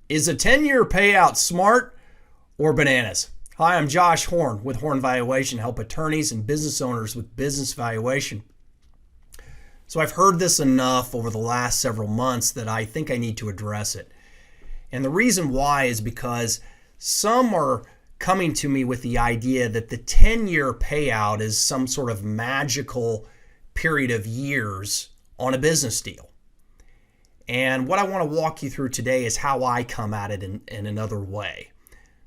Is a 10-year payout smart or bananas? Hi, I'm Josh Horn with Horn Valuation, help attorneys and business owners with business valuation. So I've heard this enough over the last several months that I think I need to address it. And the reason why is because some are coming to me with the idea that the 10-year payout is some sort of magical period of years on a business deal. And what I want to walk you through today is how I come at it in another way.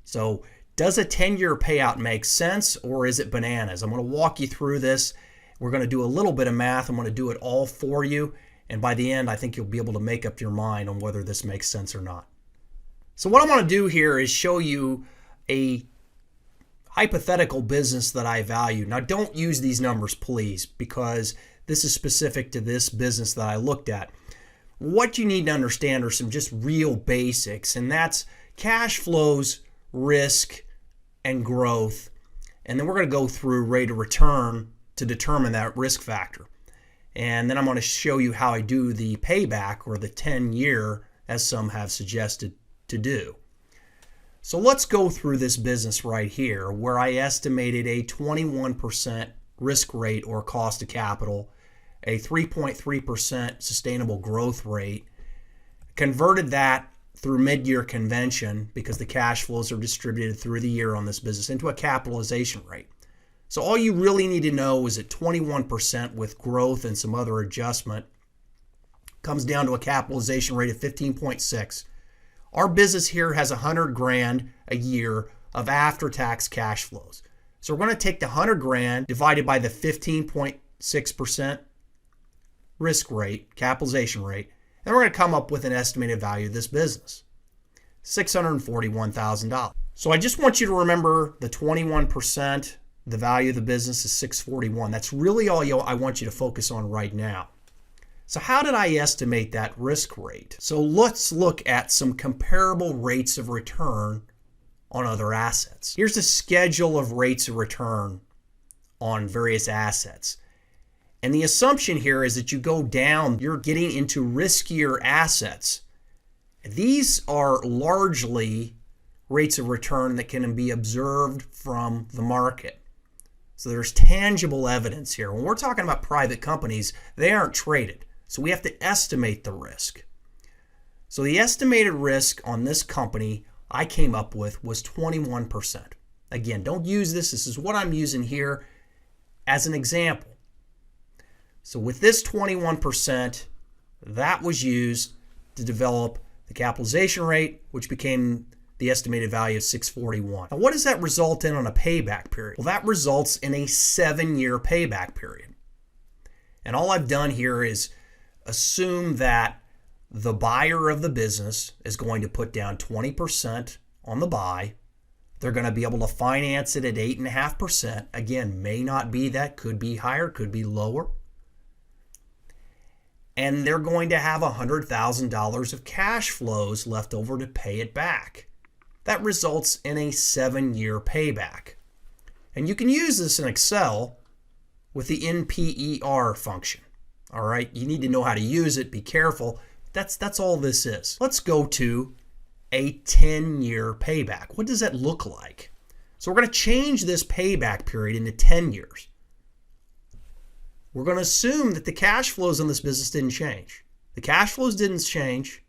So does a 10-year payout make sense, or is it bananas? I'm going to walk you through this. We're going to do a little bit of math. I'm going to do it all for you. And by the end, I think you'll be able to make up your mind on whether this makes sense or not. So what I want to do here is show you a hypothetical business that I value. Now, don't use these numbers, please, because this is specific to this business that I looked at. What you need to understand are some just real basics, and that's cash flows, risk, and growth. And then we're going to go through rate of return to determine that risk factor. And then I'm going to show you how I do the payback, or the 10-year, as some have suggested to do. So let's go through this business right here, where I estimated a 21% risk rate or cost of capital, a 3.3% sustainable growth rate, converted that through mid-year convention, because the cash flows are distributed through the year on this business, into a capitalization rate. So all you really need to know is that 21% with growth and some other adjustment comes down to a capitalization rate of 15.6. Our business here has $100,000 a year of after-tax cash flows. So we're going to take the $100,000 divided by the 15.6% risk rate, capitalization rate, and we're going to come up with an estimated value of this business, $641,000. So I just want you to remember the 21%, the value of the business is $641,000. That's really all I want you to focus on right now. So how did I estimate that risk rate? So let's look at some comparable rates of return on other assets. Here's a schedule of rates of return on various assets. And the assumption here is that you go down, you're getting into riskier assets. These are largely rates of return that can be observed from the market. So there's tangible evidence here. When we're talking about private companies, they aren't traded. So we have to estimate the risk. So the estimated risk on this company I came up with was 21%. Again, don't use this. This is what I'm using here as an example. So with this 21%, that was used to develop the capitalization rate, which became the estimated value of $641,000. Now, what does that result in on a payback period? Well, that results in a 7-year payback period. And all I've done here is assume that the buyer of the business is going to put down 20% on the buy. They're going to be able to finance it at 8.5%. Again, may not be that, could be higher, could be lower. And they're going to have $100,000 of cash flows left over to pay it back. That results in a 7-year payback. And you can use this in Excel with the NPER function. All right, you need to know how to use it. Be careful. That's all this is. Let's go to a 10-year payback. What does that look like? So we're going to change this payback period into 10 years. We're going to assume that the cash flows in this business didn't change. The cash flows didn't change.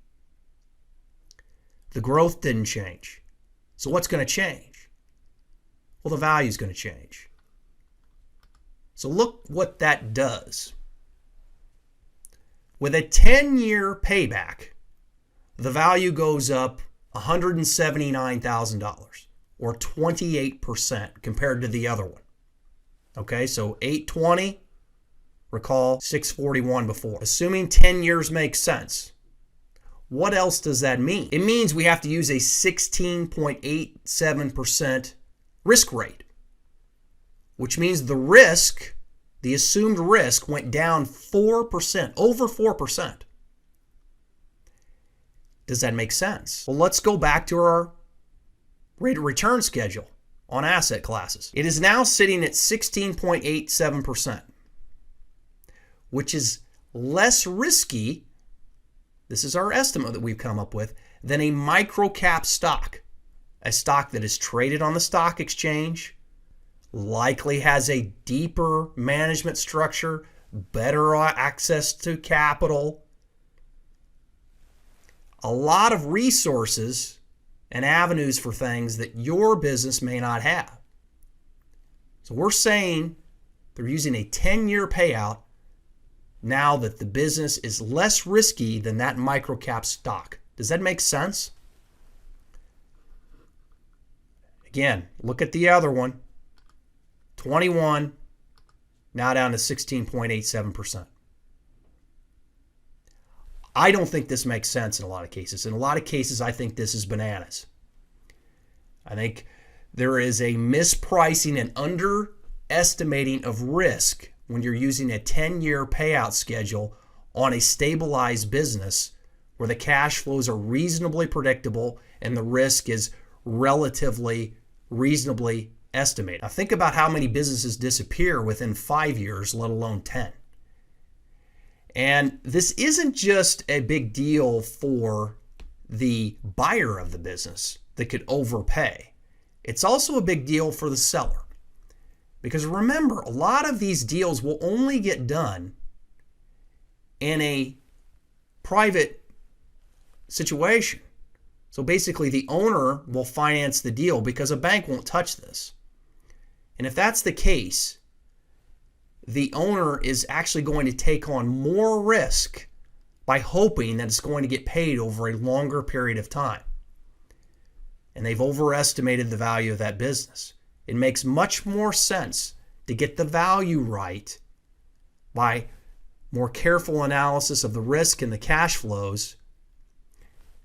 The growth didn't change. So what's going to change? Well, the value is going to change. So look what that does. With a 10-year payback, the value goes up $179,000, or 28% compared to the other one. Okay, so 820. Recall 641 before. Assuming 10 years makes sense. What else does that mean? It means we have to use a 16.87% risk rate, which means the risk, the assumed risk, went down 4%, over 4%. Does that make sense? Well, let's go back to our rate of return schedule on asset classes. It is now sitting at 16.87%. which is less risky, this is our estimate that we've come up with, than a micro-cap stock, a stock that is traded on the stock exchange, likely has a deeper management structure, better access to capital, a lot of resources and avenues for things that your business may not have. So we're saying they're using a 10-year payout now that the business is less risky than that microcap stock. Does that make sense? Again, look at the other one. 21, now down to 16.87%. I don't think this makes sense in a lot of cases. In a lot of cases, I think this is bananas. I think there is a mispricing and underestimating of risk when you're using a 10-year payout schedule on a stabilized business where the cash flows are reasonably predictable and the risk is relatively reasonably estimated. Now think about how many businesses disappear within 5 years, let alone 10. And this isn't just a big deal for the buyer of the business that could overpay. It's also a big deal for the seller. Because remember, a lot of these deals will only get done in a private situation. So basically, the owner will finance the deal because a bank won't touch this. And if that's the case, the owner is actually going to take on more risk by hoping that it's going to get paid over a longer period of time. And they've overestimated the value of that business. It makes much more sense to get the value right by more careful analysis of the risk and the cash flows,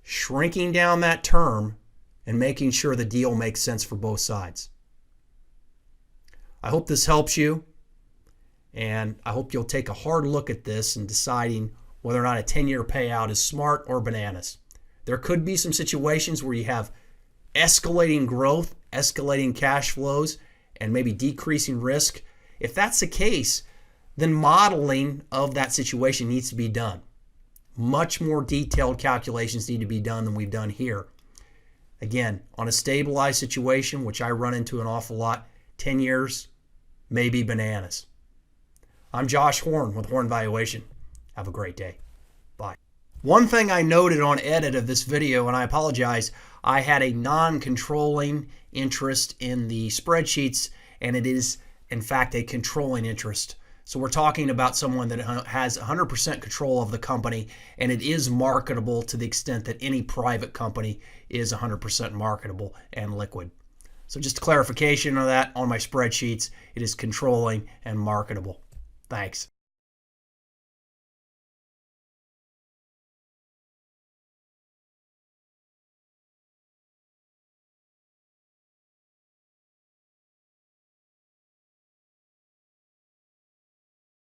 shrinking down that term, and making sure the deal makes sense for both sides. I hope this helps you, and I hope you'll take a hard look at this and deciding whether or not a 10-year payout is smart or bananas. There could be some situations where you have escalating growth, escalating cash flows, and maybe decreasing risk. If that's the case, then modeling of that situation needs to be done. Much more detailed calculations need to be done than we've done here. Again, on a stabilized situation, which I run into an awful lot, 10 years, maybe bananas. I'm Josh Horn with Horn Valuation. Have a great day. Bye. One thing I noted on edit of this video, and I apologize, I had a non-controlling interest in the spreadsheets, and it is, in fact, a controlling interest. So we're talking about someone that has 100% control of the company, and it is marketable to the extent that any private company is 100% marketable and liquid. So just a clarification of that on my spreadsheets, it is controlling and marketable. Thanks.